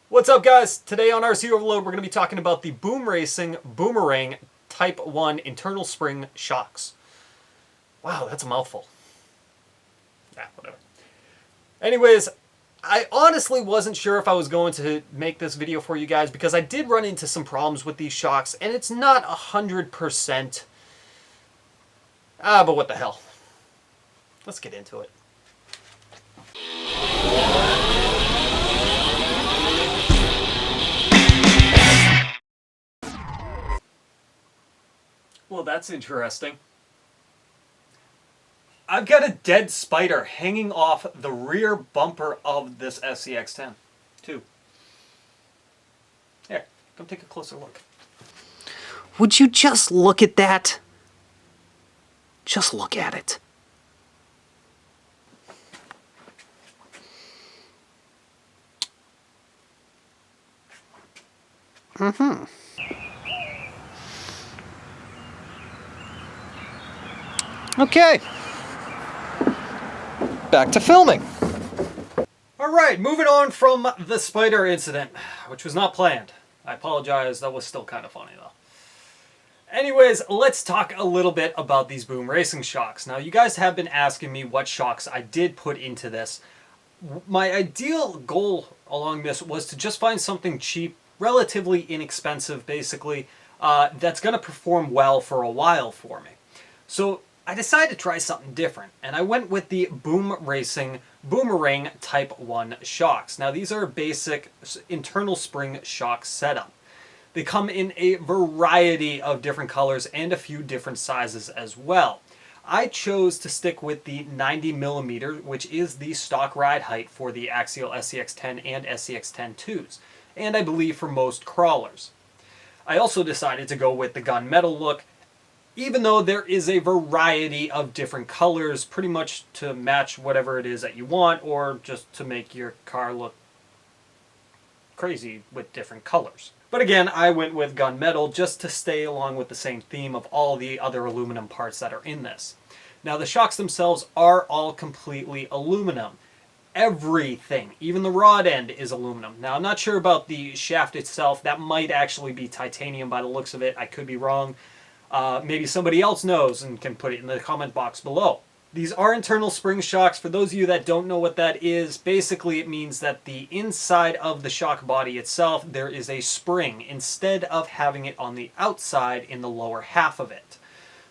What's up, guys? Today on RC Overload, we're going to be talking about the Boomerang Type 1 internal spring shocks. Wow, that's a mouthful. Yeah, whatever. Anyways, I honestly wasn't sure if I was going to make this video for you guys because I did run into some problems with these shocks, and it's not 100%. But what the hell. Let's get into it. Well, that's interesting. I've got a dead spider hanging off the rear bumper of this SCX10 II. Here, come take a closer look. Would you just look at that? Just look at it. Okay. Back to filming. Alright, moving on from the spider incident, which was not planned. I apologize, that was still kind of funny though. Anyways, let's talk a little bit about these boom racing shocks. Now, you guys have been asking me what shocks I did put into this. My ideal goal along this was to just find something cheap, relatively inexpensive basically, that's going to perform well for a while for me. So I decided to try something different, and I went with the Boomerang Type 1 shocks. Now, these are basic internal spring shock setup. They come in a variety of different colors and a few different sizes as well. I chose to stick with the 90mm, which is the stock ride height for the Axial SCX10 and SCX10 IIs, and I believe for most crawlers. I also decided to go with the gunmetal look, even though there is a variety of different colors, pretty much to match whatever it is that you want, or just to make your car look crazy with different colors. But again, I went with gunmetal just to stay along with the same theme of all the other aluminum parts that are in this. Now, the shocks themselves are all completely aluminum. Everything, even the rod end, is aluminum. Now, I'm not sure about the shaft itself. That might actually be titanium by the looks of it. I could be wrong. Maybe somebody else knows and can put it in the comment box below. These are internal spring shocks. For those of you that don't know what that is, basically it means that the inside of the shock body itself, there is a spring instead of having it on the outside in the lower half of it.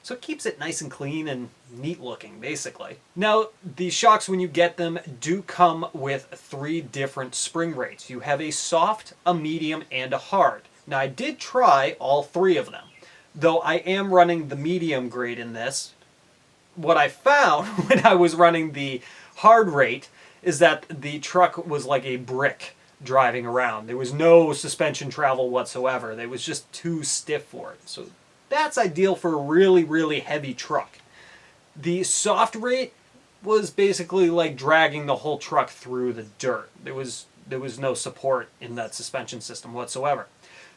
So it keeps it nice and clean and neat looking, basically. Now, the shocks, when you get them, do come with 3 different spring rates. You have a soft, a medium, and a hard. Now, I did try all 3 of them, though I am running the medium grade in this. What I found when I was running the hard rate is that the truck was like a brick driving around. There was no suspension travel whatsoever. It was just too stiff for it. So that's ideal for a really, really heavy truck. The soft rate was basically like dragging the whole truck through the dirt. There was no support in that suspension system whatsoever.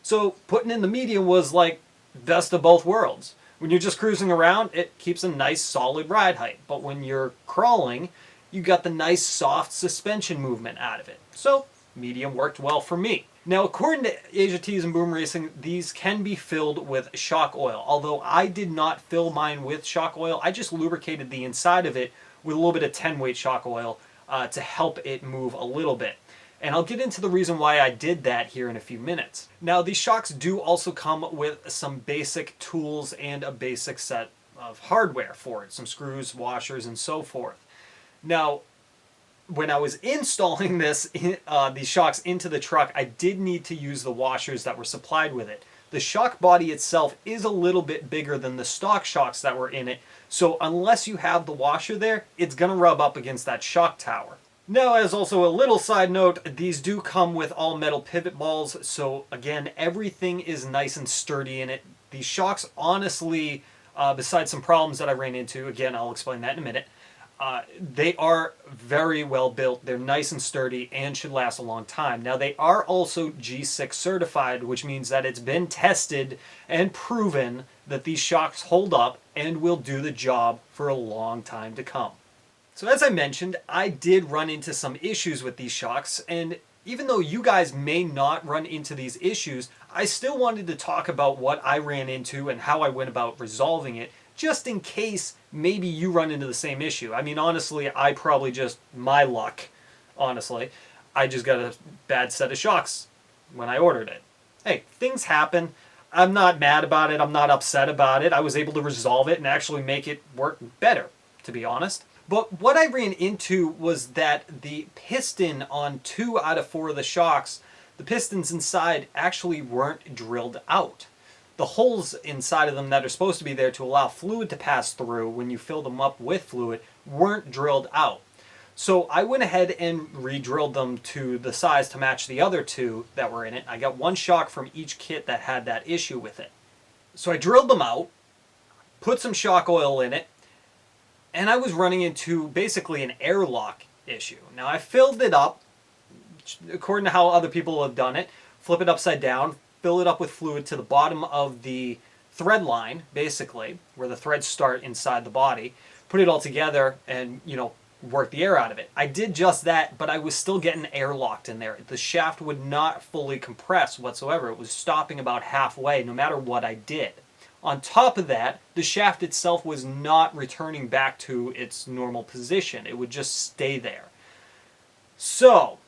So putting in the medium was like best of both worlds. When you're just cruising around, it keeps a nice solid ride height. But when you're crawling, you got the nice soft suspension movement out of it. So medium worked well for me. Now, according to Asia Tees and Boom Racing, these can be filled with shock oil. Although I did not fill mine with shock oil, I just lubricated the inside of it with a little bit of 10-weight shock oil to help it move a little bit. And I'll get into the reason why I did that here in a few minutes. Now, these shocks do also come with some basic tools and a basic set of hardware for it. Some screws, washers, and so forth. Now, when I was installing these shocks into the truck, I did need to use the washers that were supplied with it. The shock body itself is a little bit bigger than the stock shocks that were in it, so unless you have the washer there, it's going to rub up against that shock tower. Now, as also a little side note, these do come with all metal pivot balls, so again, everything is nice and sturdy in it. These shocks, honestly, besides some problems that I ran into, again, I'll explain that in a minute, they are very well built, they're nice and sturdy, and should last a long time. Now, they are also G6 certified, which means that it's been tested and proven that these shocks hold up and will do the job for a long time to come. So as I mentioned, I did run into some issues with these shocks, and even though you guys may not run into these issues, I still wanted to talk about what I ran into and how I went about resolving it, just in case maybe you run into the same issue. I mean, honestly, I probably just, my luck, honestly, I just got a bad set of shocks when I ordered it. Hey, things happen. I'm not mad about it. I'm not upset about it. I was able to resolve it and actually make it work better, to be honest. But what I ran into was that the piston on 2 out of 4 of the shocks, the pistons inside actually weren't drilled out. The holes inside of them that are supposed to be there to allow fluid to pass through when you fill them up with fluid weren't drilled out. So I went ahead and re-drilled them to the size to match the other 2 that were in it. I got 1 shock from each kit that had that issue with it. So I drilled them out, put some shock oil in it, and I was running into basically an airlock issue. Now I filled it up, according to how other people have done it, flip it upside down, fill it up with fluid to the bottom of the thread line, basically, where the threads start inside the body, put it all together and, work the air out of it. I did just that, but I was still getting airlocked in there. The shaft would not fully compress whatsoever. It was stopping about halfway, no matter what I did. On top of that, the shaft itself was not returning back to its normal position. It would just stay there. So,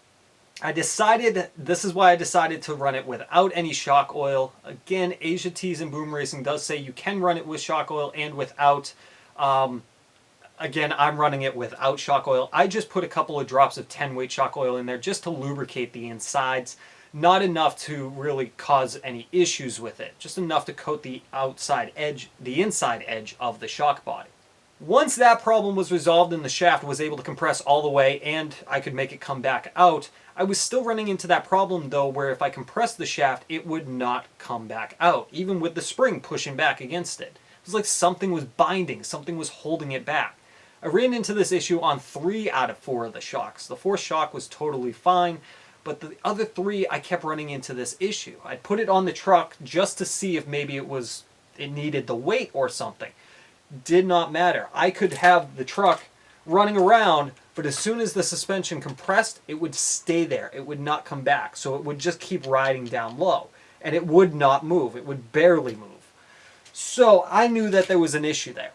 this is why I decided to run it without any shock oil. Again, Asia Tees and Boom Racing does say you can run it with shock oil and without. Again, I'm running it without shock oil. I just put a couple of drops of 10-weight shock oil in there just to lubricate the insides. Not enough to really cause any issues with it. Just enough to coat the outside edge, the inside edge of the shock body. Once that problem was resolved and the shaft was able to compress all the way and I could make it come back out, I was still running into that problem though where if I compressed the shaft, it would not come back out, even with the spring pushing back against it. It was like something was binding, something was holding it back. I ran into this issue on 3 out of 4 of the shocks. The 4th shock was totally fine, but the other 3 I kept running into this issue. I put it on the truck just to see if maybe it needed the weight or something. Did not matter. I could have the truck running around, but as soon as the suspension compressed, it would stay there. It would not come back. So it would just keep riding down low. And it would not move. It would barely move. So I knew that there was an issue there.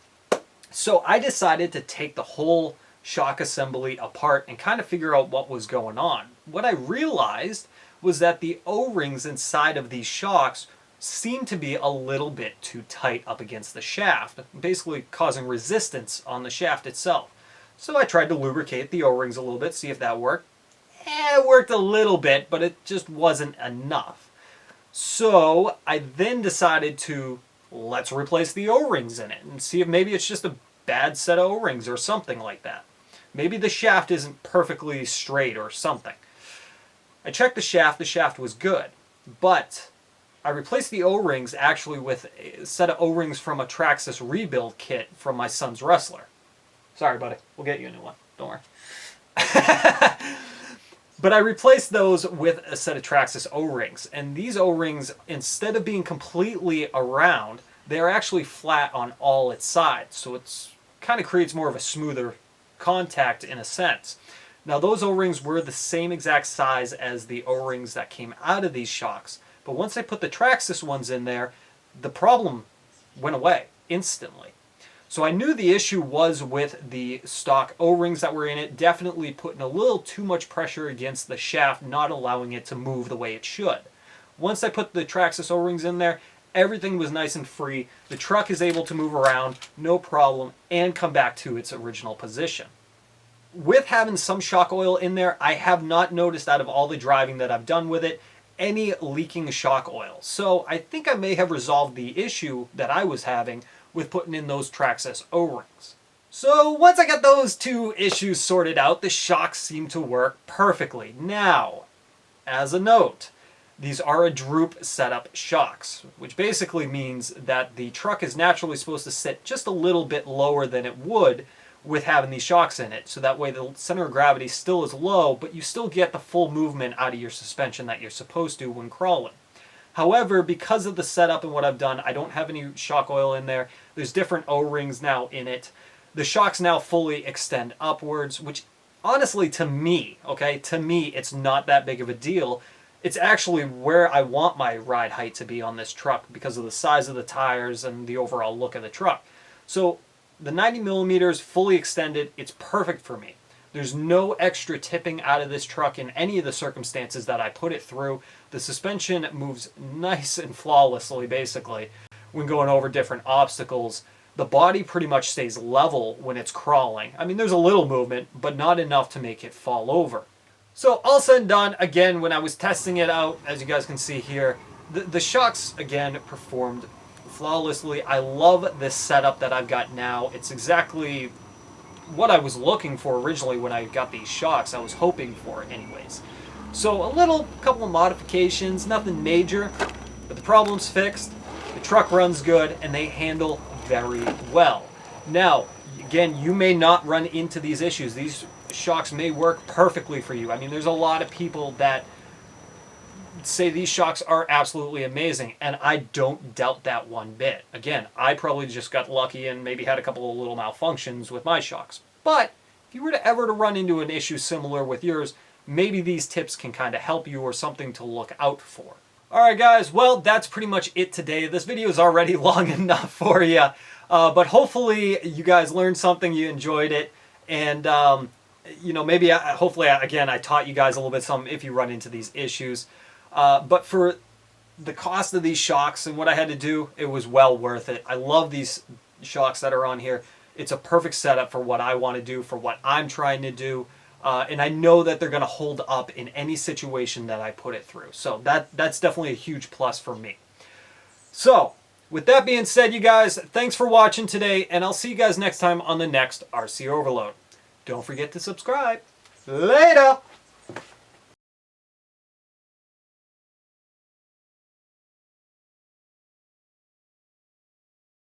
So I decided to take the whole shock assembly apart and kind of figure out what was going on. What I realized was that the O-rings inside of these shocks seemed to be a little bit too tight up against the shaft, basically causing resistance on the shaft itself. So I tried to lubricate the O-rings a little bit, see if that worked. It worked a little bit, but it just wasn't enough. So I then decided to let's replace the O-rings in it and see if maybe it's just a bad set of O-rings or something like that. Maybe the shaft isn't perfectly straight or something. I checked the shaft was good, but I replaced the O-rings actually with a set of O-rings from a Traxxas rebuild kit from my son's wrestler. Sorry, buddy. We'll get you a new one. Don't worry. But I replaced those with a set of Traxxas O-rings. And these O-rings, instead of being completely around, they're actually flat on all its sides. So it's kind of creates more of a smoother contact in a sense. Now those O-rings were the same exact size as the O-rings that came out of these shocks. But once I put the Traxxas ones in there, the problem went away instantly. So I knew the issue was with the stock O-rings that were in it, definitely putting a little too much pressure against the shaft, not allowing it to move the way it should. Once I put the Traxxas O-rings in there, everything was nice and free. The truck is able to move around, no problem, and come back to its original position. With having some shock oil in there, I have not noticed out of all the driving that I've done with it, any leaking shock oil. So I think I may have resolved the issue that I was having with putting in those Traxxas O-rings. So once I got those 2 issues sorted out, the shocks seem to work perfectly. Now, as a note, these are a Drupe Setup shocks, which basically means that the truck is naturally supposed to sit just a little bit lower than it would with having these shocks in it. So that way the center of gravity still is low, but you still get the full movement out of your suspension that you're supposed to when crawling. However, because of the setup and what I've done, I don't have any shock oil in there. There's different O-rings now in it. The shocks now fully extend upwards, which honestly, to me, okay, to me, it's not that big of a deal. It's actually where I want my ride height to be on this truck because of the size of the tires and the overall look of the truck. So the 90 millimeters fully extended, it's perfect for me. There's no extra tipping out of this truck in any of the circumstances that I put it through. The suspension moves nice and flawlessly, basically, when going over different obstacles. The body pretty much stays level when it's crawling. I mean, there's a little movement, but not enough to make it fall over. So all said and done, again, when I was testing it out, as you guys can see here, the shocks, again, performed flawlessly. I love this setup that I've got now. It's exactly what I was looking for originally when I got these shocks. I was hoping for it anyways. So a couple of modifications, nothing major, but the problem's fixed. The truck runs good, and they handle very well. Now, again, you may not run into these issues. These shocks may work perfectly for you. I mean, there's a lot of people that say these shocks are absolutely amazing, and I don't doubt that one bit. Again, I probably just got lucky and maybe had a couple of little malfunctions with my shocks. But if you were to ever run into an issue similar with yours, maybe these tips can kind of help you or something to look out for. Alright guys, well, that's pretty much it today. This video is already long enough for you, but hopefully you guys learned something, you enjoyed it, and you know, maybe hopefully again I taught you guys a little bit something if you run into these issues. But for the cost of these shocks and what I had to do, it was well worth it. I love these shocks that are on here. It's a perfect setup for what I want to do, for what I'm trying to do. And I know that they're going to hold up in any situation that I put it through. So that's definitely a huge plus for me. So, with that being said, you guys, thanks for watching today, and I'll see you guys next time on the next RC Overload. Don't forget to subscribe. Later!